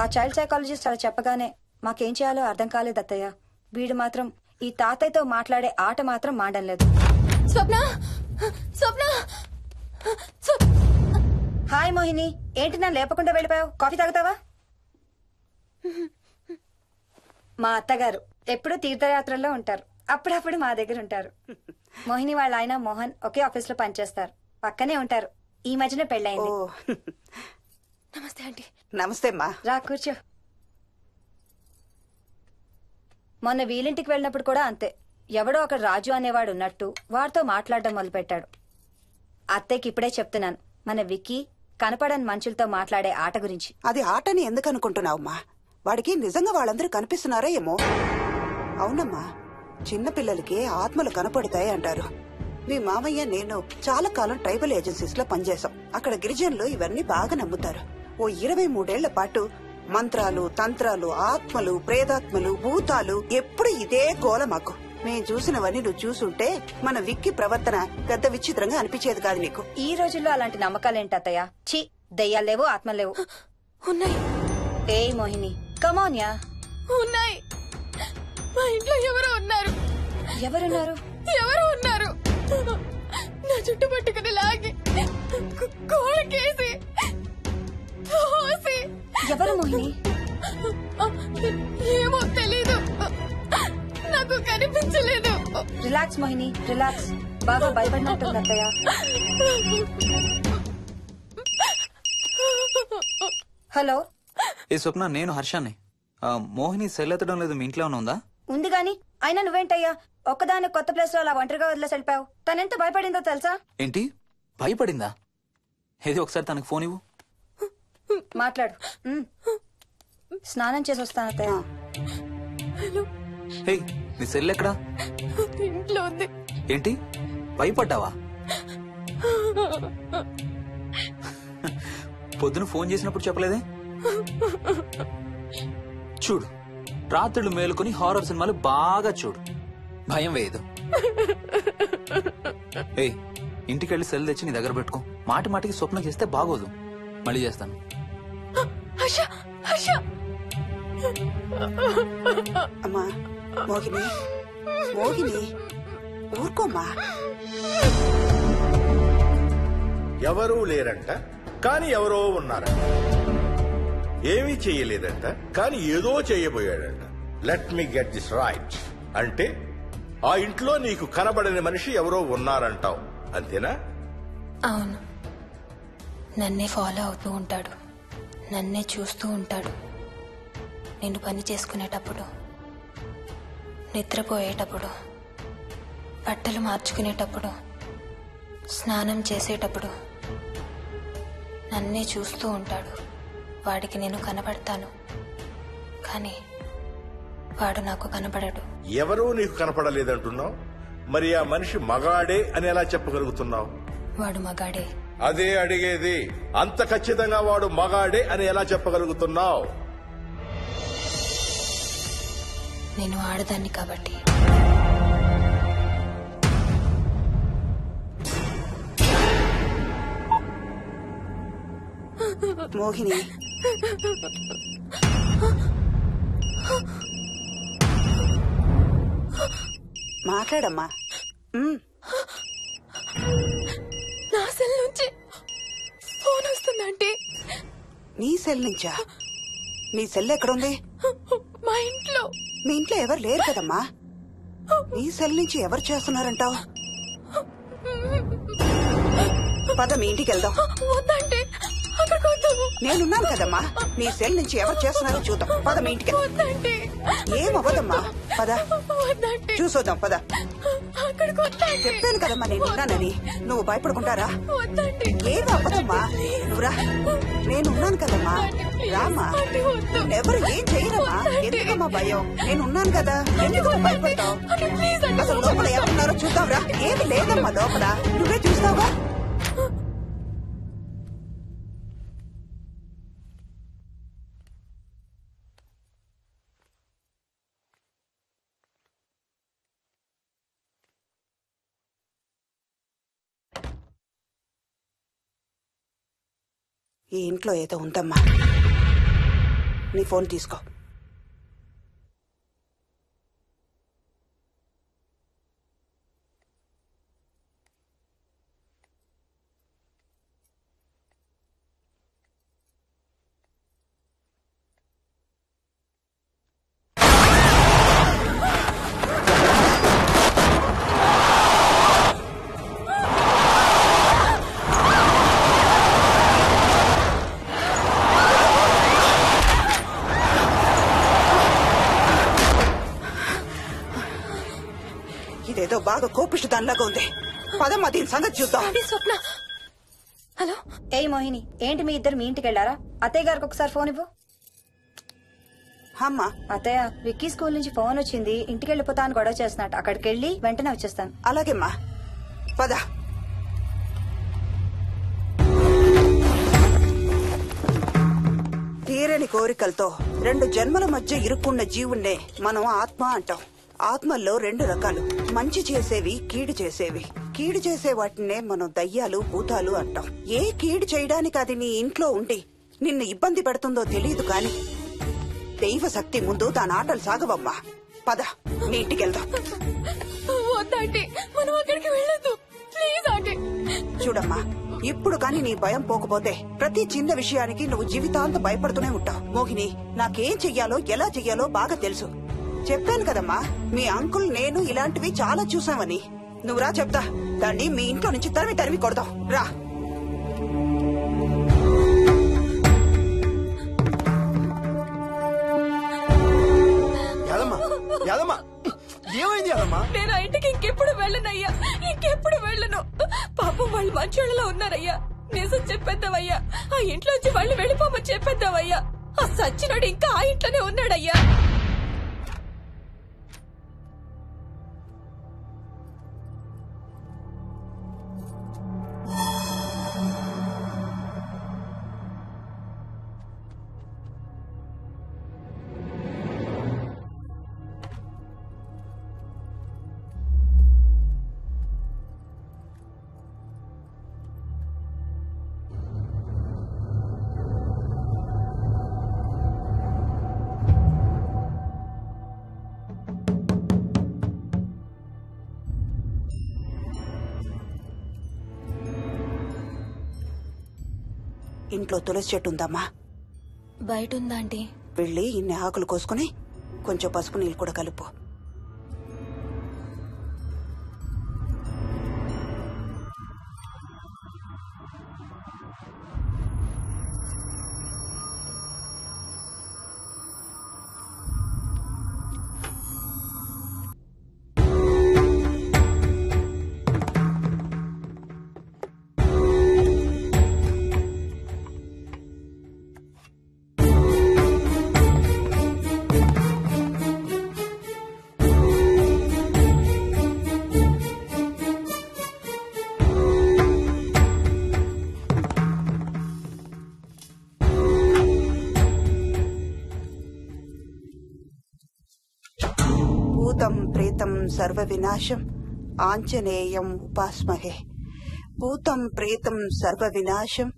ఆ child psychologist అలా చెప్పగానే మాకేం చేయాలో అర్థం కాలేదు అత్తయ్య. వీడు మాత్రం ఈ తాతయ్యతో మాట్లాడే ఆట మాత్రం మాండం లేదు. స్వప్న స్వప్న హాయ్ మోహిని, ఏంటి నన్ను లేపకుండా వెళ్ళిపోయావు? కాఫీ తాగుతావా? మా అత్తగారు ఎప్పుడు తీర్థయాత్రల్లో ఉంటారు, అప్పుడప్పుడు మా దగ్గర ఉంటారు. మోహిని వాళ్ళ ఆయన మోహన్ ఒకే ఆఫీస్ లో పనిచేస్తారు, పక్కనే ఉంటారు. ఈ మధ్యన పెళ్ళైంది. నమస్తే ఆంటీ. నమస్తే అమ్మా. రా కూర్చో. మొన్న వీలింటికి వెళ్ళినప్పుడు కూడా అంతే. ఎవడో ఒక రాజు అనేవాడు ఉన్నట్టు వాడితో మాట్లాడడం మొదలుపెట్టాడు. అత్తయ్యకి ఇప్పుడే చెప్తున్నాను, మన విక్కీ కనపడని మనుషులతో మాట్లాడే ఆట గురించి. అది ఆటని ఎందుకు అనుకుంటున్నావమ్మా? వాడికి నిజంగా వాళ్ళందరూ కనిపిస్తున్నారా ఏమో. అవునమ్మా, చిన్నపిల్లలకి ఆత్మలు కనపడతాయి అంటారు. మీ మామయ్య నేను చాలా కాలం ట్రైబల్ ఏజెన్సీస్ లో పనిచేశాం. అక్కడ గిరిజనులు ఇవన్నీ బాగా నమ్ముతారు. ఓ 23 ఏళ్ల పాటు మంత్రాలు, తంత్రాలు, ఆత్మలు, ప్రేతాత్మలు, భూతాలు, ఎప్పుడు ఇదే గోల మాకు. మేం చూసినవన్నీ నువ్వు చూసుంటే మన విక్కీ ప్రవర్తన పెద్ద విచిత్రంగా అనిపించేది కాదు నీకు. ఈ రోజుల్లో అలాంటి నమ్మకాలేంటి అత్తయ్య? ఛీ, దెయ్యాలేవు, ఆత్మలేవు. ఉన్నాయి. ఏ మోహిని, కమోన్యా. ఉన్నాయి. మా ఇంట్లో ఎవరో ఉన్నారు. ఎవరున్నారు? ఎవరో ఉన్నారు. నా చుట్టు పట్టుకుని లాగి కోళ్ళకేసి ఎవరు మోహిని? ఏమో తెలీదు, నాకు కనిపించలేదు. Relax Mohini, relax. బాగా భయపడినట్టుంది అత్తయ్య. హలో. ఏ స్వప్న, నేను హర్షాన్ని. మోహిని సెల్ ఎత్తడం లేదు, మీ ఇంట్లో ఉందా? ఉంది గాని, అయినా నువ్వేంటయ్యా ఒక్కదాని కొత్త ప్లేస్ లో అలా ఒంటరిగా వదిలేసి వెళ్ళిపోయావు? తనెంత భయపడిందో తెలుసా? ఏంటి భయపడిందా? ఏది ఒకసారి తనకు ఫోన్ ఇవ్వు. మాట్లాడు. స్నానం చేసి వస్తాను అత్తయ్య. హే, నీ సెల్ ఎక్కడా? ఇంట్లో ఉంది. ఏంటి భయపడ్డావా? పొద్దున ఫోన్ చేసినప్పుడు చెప్పలేదే? చూడు, రాత్రులు మేలుకొని హారర్ సినిమాలు బాగా చూడు, భయం వేయదు. ఏయ్, ఇంటికెళ్ళి సెల్ తెచ్చి నీ దగ్గర పెట్టుకో. మాటి మాటికి స్వప్నం చేస్తే బాగోదు. మళ్ళీ చేస్తాను. అమ్మా మోహిని, మోహిని ఊరుకోమ్మా. ఎవరూ లేరంట, కానీ ఎవరో ఉన్నారంట. ఏమీ చెయ్యలేదంట, కానీ ఏదో చెయ్యబోయాడంట. Let me get this right. అంటే ఆ ఇంట్లో నీకు కనబడని మనిషి ఎవరో ఉన్నారంటావు, అంతేనా? అవును. నన్నే ఫాలో అవుతూ ఉంటాడు, నన్నే చూస్తూ ఉంటాడు. నేను పని చేసుకునేటప్పుడు, నిద్రపోయేటప్పుడు, బట్టలు మార్చుకునేటప్పుడు, స్నానం చేసేటప్పుడు నన్నే చూస్తూ ఉంటాడు. వాడికి నేను కనబడతాను, కానీ వాడు నాకు కనబడడు. ఎవరూ నీకు కనపడలేదంటున్నావు, మరి ఆ మనిషి మగాడే అని ఎలా చెప్పగలుగుతున్నావు? వాడు మగాడే. అదే అడిగేది, అంత ఖచ్చితంగా వాడు మగాడే అని ఎలా చెప్పగలుగుతున్నావు? నేను ఆడదాన్ని కాబట్టి. మోహిని, మాట్లాడమ్మా. నా సెల్ నుంచి ఫోన్ వస్తుందంటే. నీ సెల్ నుంచా? నీ సెల్ ఎక్కడుంది? మా ఇంట్లో. మీ ఇంట్లో ఎవరు లేరు కదమ్మా. నీ సెల్ నుంచి ఎవరు చేస్తున్నారంటావు? పద మీ ఇంటికి వెళ్దాం. వద్దంటే నేనున్నాను కదమ్మా. నీ సెల్ నుంచి ఎవరు చేస్తున్నారో చూద్దాం. పద మీ ఇంటికి. ఏమవ్వదమ్మా, పద చూసొద్దాం. పద. చెప్పాను కదమ్మా నేనున్నానని. నువ్వు భయపడుకుంటారా? ఏం అవ్వదమ్మా, నువ్వురా. నేనున్నాను కదమ్మా, రామ్మా. ఎవరు ఏం చేయరమ్మా. ఎందుకమ్మా భయం? నేనున్నాను కదా, ఎందుకు భయపడతావు? అసలు లోపల ఎవరున్నారో చూద్దాంరా. ఏమి లేదమ్మా లోపల, నువ్వే చూస్తావా? ఈ ఇంట్లో ఏదో ఉందమ్మా. నీ ఫోన్ తీసుకో. ఇదేదో బాగా కోపిష్టి దానిలాగా ఉంది. పదమ్మా దీని సంగతి చూద్దాం. స్వప్న. హలో. ఏయ్ మోహిని, ఏంటి మీ ఇద్దరు మీ ఇంటికి వెళ్లారా? అత్తయ్య గారికి ఒకసారి ఫోన్ ఇవ్వు. అమ్మా. అత్తయ్య, విక్కీ స్కూల్ నుంచి ఫోన్ వచ్చింది, ఇంటికి వెళ్ళిపోతా అని గొడవ చేస్తున్నట్టు. అక్కడికి వెళ్ళి వెంటనే వచ్చేస్తాను. అలాగేమ్మా, పద. తీరని కోరికలతో 2 జన్మల మధ్య ఇరుక్కున్న జీవుణ్ణే మనం ఆత్మ అంటాం. ఆత్మల్లో 2 రకాలు, మంచి చేసేవి, కీడు చేసేవి. కీడు చేసే వాటినే మనం దయ్యాలు, భూతాలు అంటాం. ఏ కీడు చేయడానికి అది నీ ఇంట్లో ఉండి నిన్ను ఇబ్బంది పెడుతుందో తెలియదు కాని దైవ శక్తి ముందు దాని ఆటలు సాగవమ్మా. పద, నీ ఇంటికి వెళ్దాం. వద్దంటే మనం అక్కడికి వెళ్ళొద్దు ప్లీజ్ ఆంటీ. చూడమ్మా, ఇప్పుడు కాని నీ భయం పోకపోతే ప్రతి చిన్న విషయానికి నువ్వు జీవితాంతం భయపడుతూనే ఉంటావు. మోహిని, నాకేం చెయ్యాలో ఎలా చెయ్యాలో బాగా తెలుసు. చెప్పాను కదమ్మా, మీ అంకుల్ నేను ఇలాంటివి చాలా చూసామని. నువ్వు రా చెప్తా. దాన్ని మీ ఇంట్లో నుంచి తరిమి కొడదాం. రా. ఏమైంది అదమ్మా? నేను ఆ ఇంటికి ఇంకెప్పుడు వెళ్ళనయ్యా, ఇంకెప్పుడు వెళ్ళను. పాపం వాళ్ళు మంచోళ్ళలో ఉన్నారయ్యా. నిజం చెప్పేద్దామయ్యా, ఆ ఇంట్లోంచి వాళ్ళు వెళ్ళిపోమని చెప్పేద్దామయ్యా. ఆ సచ్చినాడు ఇంకా ఆ ఇంట్లోనే ఉన్నాడయ్యా. ఇంట్లో తులసి చెట్టు ఉందమ్మా? బయట ఉందా ఆంటీ? వెళ్ళి ఇన్ని ఆకులు కోసుకుని కొంచెం పసుపు నీళ్ళు కూడా కలుపు. భూతం ప్రేతం సర్వ వినాశం ఆంజనేయం ఉపాస్మహే. భూతం ప్రేతం సర్వ వినాశం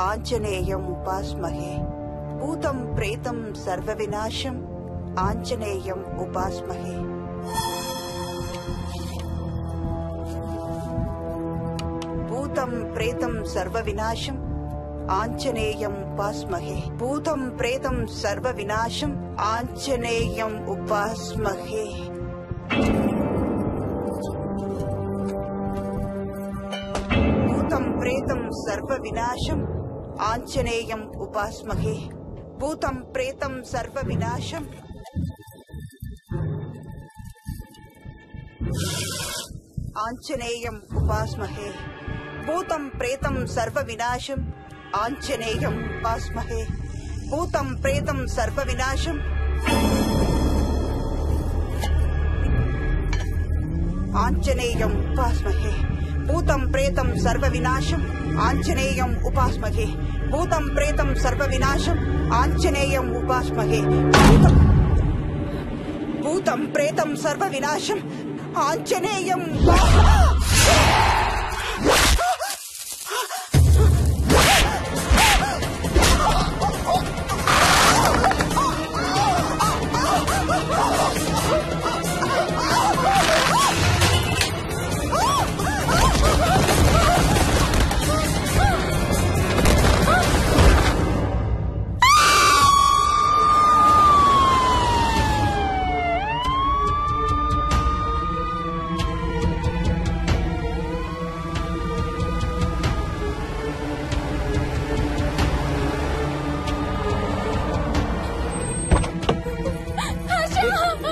ఆంజనేయం ఉపాస్మహే. భూతం ప్రేతం సర్వ వినాశం ఆంజనేయం ఉపాస్మహే. భూతం ప్రేతం సర్వ వినాశం ఆంజనేయం ఉపాస్మహే. భూతం ప్రేతం సర్వ వినాశం ఆంజనేయం ఉపాస్మహే. భూతం ప్రేతం సర్వ వినాశం ఆంజనేయం ఉపాస్మహే. భూతం ప్రేతం సర్వ వినాశం ఆంజనేయం ఉపాస్మహే. భూతం ప్రేతం సర్వ వినాశం ఆంజనేయం ఉపాస్మహే. భూతం ప్రేతం సర్వ వినాశం ఆంజనేయం ఉపాస్మహే. భూతం ప్రేతం సర్వ వినాశం ఆంజనేయం ఉపాస్మహే. భూతం ప్రేతం సర్వ వినాశం ఆంజనేయం ఉపాస్మహే. భూతం ప్రేతం సర్వ వినాశం Anjaneyam.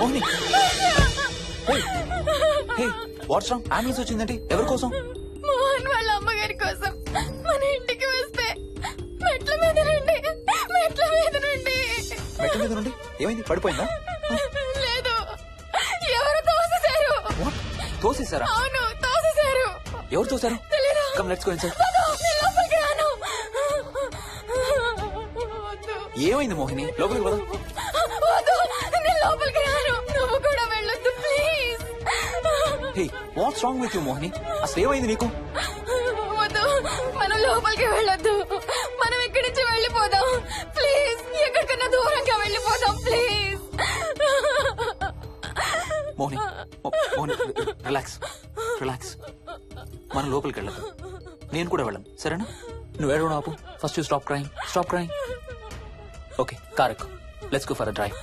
Mohini what's wrong? Ambulance వచ్చిందండి. ఎవరి కోసం? మోహన్ వాళ్ళ అమ్మగారి కోసం. మన ఇంటికి వస్తే మెట్ల మీద నుండి మెట్ల మీద నుండి ఏమైంది? పడిపోయిందా? లేదు, ఎవరు తోసేశారు. తోసేశారా? అవును, తోసేశారు. ఎవరు తోసారు? తెలీదు. Come let's go inside. నేను లోపలికి రాను. వద్దు. ఏమైంది మోహిని? లోపలికి పద. వద్దు, నేను లోపలికి రాను. నువ్వు కూడా వెళ్ళొద్దు please. Hey what's wrong with you Mohini? అసలు ఏమైంది నీకు? వద్దు, మనం లోపలికి వెళ్ళొద్దు. మనం ఇక్కడి నుంచి వెళ్ళిపోదాం ప్లీజ్. ఎక్కడికన్నా దూరంగా వెళ్ళిపోదాం please. Mohini Mohini relax relax. మనం లోపలికి వెళ్ళదు. నేను కూడా వెళ్ళను, సరేనా? నువ్వు ఏడవడం ఆపు. First you stop crying. Stop crying. Okay, car ఎక్కు. Let's go for a drive.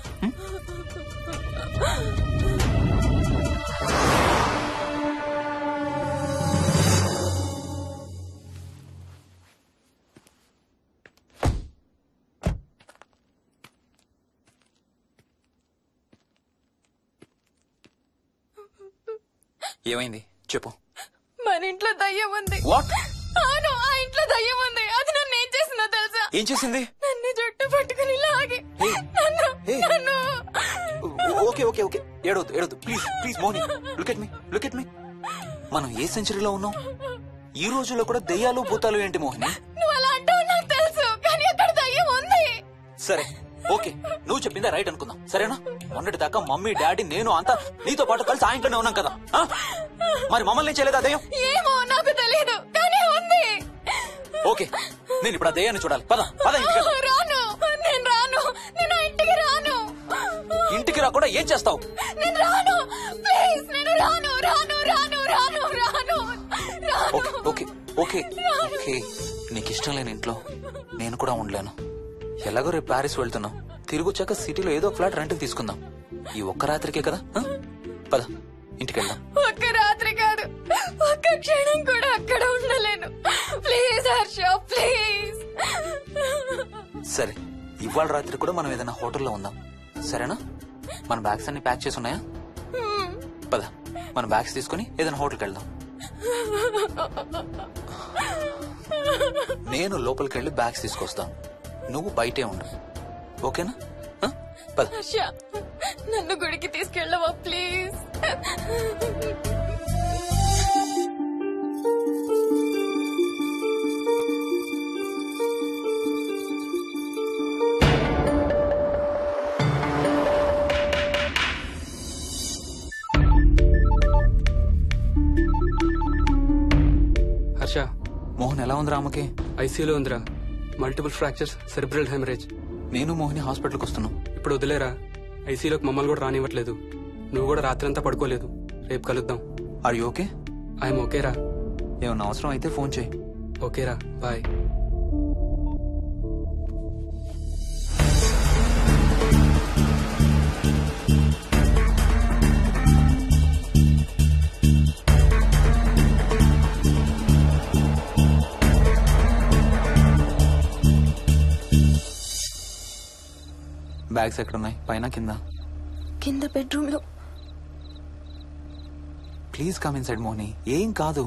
ఏమైంది చెప్పు. మన ఇంట్లో దయ్యం ఉంది. వాట్? అవును, ఆ ఇంట్లో దయ్యం ఉంది. అది నన్ను ఏం చేసిందో తెలుసా? ఏం చేసింది? నన్ను జుట్టు పట్టుకుని లాగి నన్ను ఓకే ఓకే ఓకే, ఏడవద్దు ఏడవద్దు please please Mohini. Look at me. మనం ఏ సెంచరీలో ఉన్నాం? ఈ రోజుల్లో కూడా దెయ్యాలు భూతాలు ఏంటి మోహిని? నువ్వు అలా అంటావు నాకు తెలుసు, కానీ అక్కడ దయ్యం ఉంది. సరే ఓకే, నువ్వు చెప్పిందే రైట్ అనుకుందాం, సరేనా? మొన్నటి దాకా మమ్మీ డాడీ నేను అంతా నీతో పాటు కలిసి ఆ ఇంట్లోనే ఉన్నాం కదా. మరి మమ్మల్ని ఏం చేయలేదు దయ్యం? ఏమో నాకు తెలియదు, కానీ ఉంది. ఓకే, నేను ఇప్పుడు ఆ దయ్యాన్ని చూడాలి. పద పద ఇంటికి. రాను, నేను రాను. నేను ఆ ఇంటికి రాను. ఇంటికి రాకుండా ఏం చేస్తావు? నేను రాను ప్లీజ్. నేను రాను రాను రాను రాను రాను ఓకే ఓకే ఓకే ఓకే, నీకు ఇష్టం లేని ఇంట్లో నేను కూడా ఉండలేను. ఎలాగో రేపు ప్యారిస్ వెళ్తున్నాం. తిరిగి వచ్చాక సిటీలో ఏదో ఫ్లాట్ రెంట్కి తీసుకుందాం. ఈ ఒక్క రాత్రికే కదా. పద ఇంటికి వెళ్దాం. ఒక్క రాత్రి కాదు, ఒక్క క్షణం కూడా అక్కడ ఉండలేను. Please Harsha please. సరే, ఇవాళ రాత్రి కూడా మనం ఏదైనా హోటల్లో ఉందాం, సరేనా? మన బ్యాగ్స్ అన్ని ప్యాక్ చేసి ఉన్నాయా? పద మన బ్యాగ్స్ తీసుకుని ఏదైనా హోటల్కి వెళ్దాం. నేను లోపలికి వెళ్ళి బ్యాగ్స్ తీసుకొస్తాను, నువ్వు బయటే ఉండు, ఓకేనా? పద. హర్ష, నన్ను గుడికి తీసుకెళ్ళవా ప్లీజ్? హర్ష, మోహన్ ఎలా ఉంది రామకి? ఐసీయూలో ఉందిరా. Multiple fractures, cerebral haemorrhage. నేను మోహిని హాస్పిటల్కి వస్తున్నాం. ఇప్పుడు వదిలేరా, ఐసీయూలోకి మమ్మల్ని కూడా రానివ్వట్లేదు. నువ్వు కూడా రాత్రంతా పడుకోలేదు. రేపు కలుద్దాం. Are you okay? ఐఎమ్ ఓకేరా. ఏమన్నా అవసరం అయితే ఫోన్ చేయి. ఓకేరా, బాయ్. బ్యాగ్స్ ఎక్కడున్నాయి? పైన కింద? కింద బెడ్రూమ్ లో. ప్లీజ్ కమ్ ఇన్సైడ్ మోహిని, ఏం కాదు.